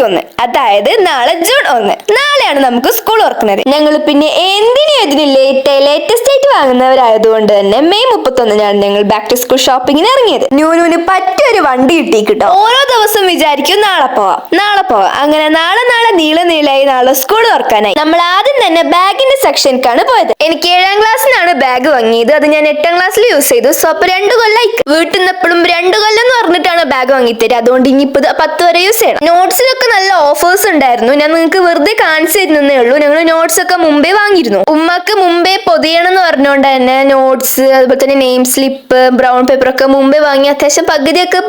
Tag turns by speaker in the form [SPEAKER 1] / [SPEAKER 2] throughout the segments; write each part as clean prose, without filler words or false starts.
[SPEAKER 1] 30, അതായത് നാളെ ജൂൺ 1. നാളെയാണ് നമുക്ക് സ്കൂൾ തുറക്കുന്നത്. ഞങ്ങൾ പിന്നെ എന്തിനും ലേറ്റസ്റ്റ് ആയിട്ട് വാങ്ങുന്നവരായതുകൊണ്ട് തന്നെ മെയ് 31 ഞങ്ങൾ ബാക്ക് ടു സ്കൂൾ ഷോപ്പിങ്ങിന് ഇറങ്ങിയത്. ന്യൂനുവിന് പറ്റിയൊരു വണ്ടി കിട്ടി കിട്ടോ. ഓരോ ദിവസം വിചാരിക്കും നാളെ പോവാം. അങ്ങനെ നാളെ നീളായി നാളെ സ്കൂൾ തുറക്കാനായി. നമ്മൾ ആദ്യം തന്നെ ബാഗിന്റെ സെക്ഷനിലേക്കാണ് പോയത്. എനിക്ക് 7ാം ക്ലാസ്സിനാണ് ബാഗ് വാങ്ങിയത്. അത് ഞാൻ 8ാം ക്ലാസ്സിൽ യൂസ് ചെയ്തു. സോ അപ്പൊ 2 കൊല്ലമായി. വീട്ടിൽ നിന്ന് എപ്പോഴും 2 കൊല്ലം എന്ന് പറഞ്ഞിട്ടാണ് ബാഗ് വാങ്ങിത്തരും. അതുകൊണ്ട് ഇനിയിപ്പോ 10 വരെ യൂസ് ചെയ്യണം. നോട്ട്സിലൊക്കെ നല്ല ഓഫേഴ്സ് ഉണ്ടായിരുന്നു. ഞാൻ നിങ്ങൾക്ക് വെറുതെ കാണിച്ചു തരുന്നേ ഉള്ളൂ. ഞങ്ങൾ നോട്ട്സ് ഒക്കെ മുമ്പേ വാങ്ങിയിരുന്നു. ഉമ്മക്ക് മുമ്പേ പൊതിയണം എന്ന് പറഞ്ഞുകൊണ്ട് തന്നെ നോട്ട്സ്, അതുപോലെ തന്നെ നെയിം സ്ലിപ്പ്, ബ്രൗൺ പേപ്പർ ഒക്കെ മുമ്പേ വാങ്ങി അത്യാവശ്യം പകുതിയൊക്കെ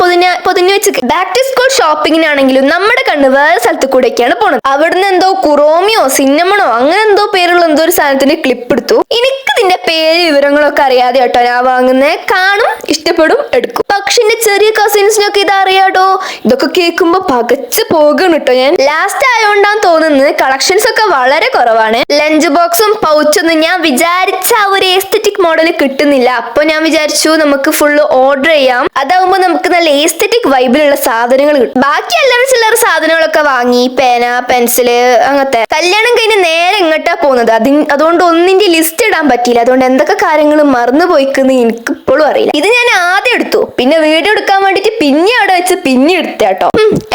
[SPEAKER 1] പൊതിഞ്ഞു വെച്ച്. ബാക്ക് ടു സ്കൂൾ ഷോപ്പിങ്ങിനാണെങ്കിലും നമ്മുടെ കണ്ണ് വേറെ സ്ഥലത്ത് കൂടെയൊക്കെയാണ് പോണത്. അവിടുന്ന് എന്തോ കുറോമിയോ സിന്നമണോ അങ്ങനെ എന്തോ പേരുള്ള എന്തോ ഒരു സാധനത്തിന്റെ ക്ലിപ്പ് എടുത്തു. എനിക്ക് ഇതിന്റെ പേര് വിവരങ്ങളൊക്കെ അറിയാതെ കേട്ടോ ഞാൻ വാങ്ങുന്നേ. കാണും, ഇഷ്ടപ്പെടും, എടുക്കും. പക്ഷെ എന്റെ ചെറിയ കസിൻസിനൊക്കെ ഇത് അറിയാടോ. ഇതൊക്കെ കേൾക്കുമ്പോ പകച്ച് പോകണം കേട്ടോ ഞാൻ. ലാസ്റ്റ് ആയതുകൊണ്ടാന്ന് തോന്നുന്നത് കളക്ഷൻസ് ഒക്കെ വളരെ കുറവാണ്. ലഞ്ച് ബോക്സും പൗച്ചൊന്നും ഞാൻ വിചാരിച്ച ആ ഒരു എസ്തെറ്റിക് മോഡൽ കിട്ടുന്നില്ല. അപ്പൊ ഞാൻ വിചാരിച്ചു നമുക്ക് ഫുള്ള് ഓർഡർ ചെയ്യാം. അതാവുമ്പോ നമുക്ക് നല്ല എസ്തെറ്റിക് വൈബിലുള്ള സാധനങ്ങൾ കിട്ടും. ബാക്കി എല്ലാവരും ചില്ലറ സാധനങ്ങളൊക്കെ വാങ്ങി, പേന, പെൻസില്, അങ്ങനത്തെ. കല്യാണം കഴിഞ്ഞ് നേരെ ഇങ്ങോട്ടാ പോകുന്നത്. അതുകൊണ്ട് ഒന്നിന്റെ ലിസ്റ്റ് ഇടാൻ പറ്റിയില്ല. അതുകൊണ്ട് എന്തൊക്കെ കാര്യങ്ങൾ മറന്നു പോയിക്കുന്ന എനിക്ക് ഇപ്പോഴും അറിയില്ല. ഇത് ഞാൻ ആദ്യം എടുത്തു, പിന്നെ വീഡിയോ എടുക്കാൻ വേണ്ടിട്ട് പിന്നെ അവിടെ വെച്ച് പിന്നെ എടുത്താട്ടോ.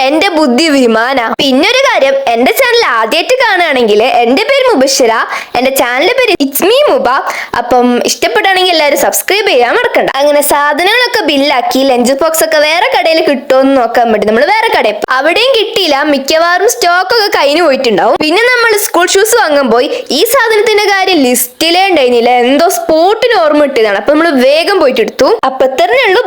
[SPEAKER 1] എന്റെ ബുദ്ധി വിമാന. പിന്നെ ഒരു കാര്യം, എന്റെ ചാനൽ ആദ്യമായിട്ട് കാണുകയാണെങ്കിൽ എന്റെ പേര് മുബഷിറ, എന്റെ ചാനലിന്റെ പേര് ഇറ്റ്സ് മീ മുബ. അപ്പം ഇഷ്ടപ്പെട്ടാണെങ്കിൽ എല്ലാവരും സബ്സ്ക്രൈബ് ചെയ്യാൻ മറക്കണ്ട. അങ്ങനെ സാധനങ്ങളൊക്കെ ബില്ലാക്കി. ലഞ്ച് ബോക്സ് ഒക്കെ വേറെ കടയിൽ കിട്ടുമെന്ന് നോക്കാൻ വേണ്ടി നമ്മൾ വേറെ കടയിൽ, അവിടെയും കിട്ടിയില്ല. മിക്കവാറും സ്റ്റോക്ക് ഒക്കെ കഴിഞ്ഞു പോയിട്ടുണ്ടാവും. പിന്നെ നമ്മൾ സ്കൂൾ ഷൂസ് വാങ്ങുമ്പോൾ ഈ സാധനത്തിന്റെ കാര്യം ലിസ്റ്റിലേ ഉണ്ടായിരുന്നില്ല. എന്തോ സ്പോട്ടിന് ഓർമ്മ ഇട്ടതാണ്. അപ്പൊ നമ്മൾ വേഗം പോയിട്ട് എടുത്തു. അപ്പൊ തന്നെ ഉള്ളൂ.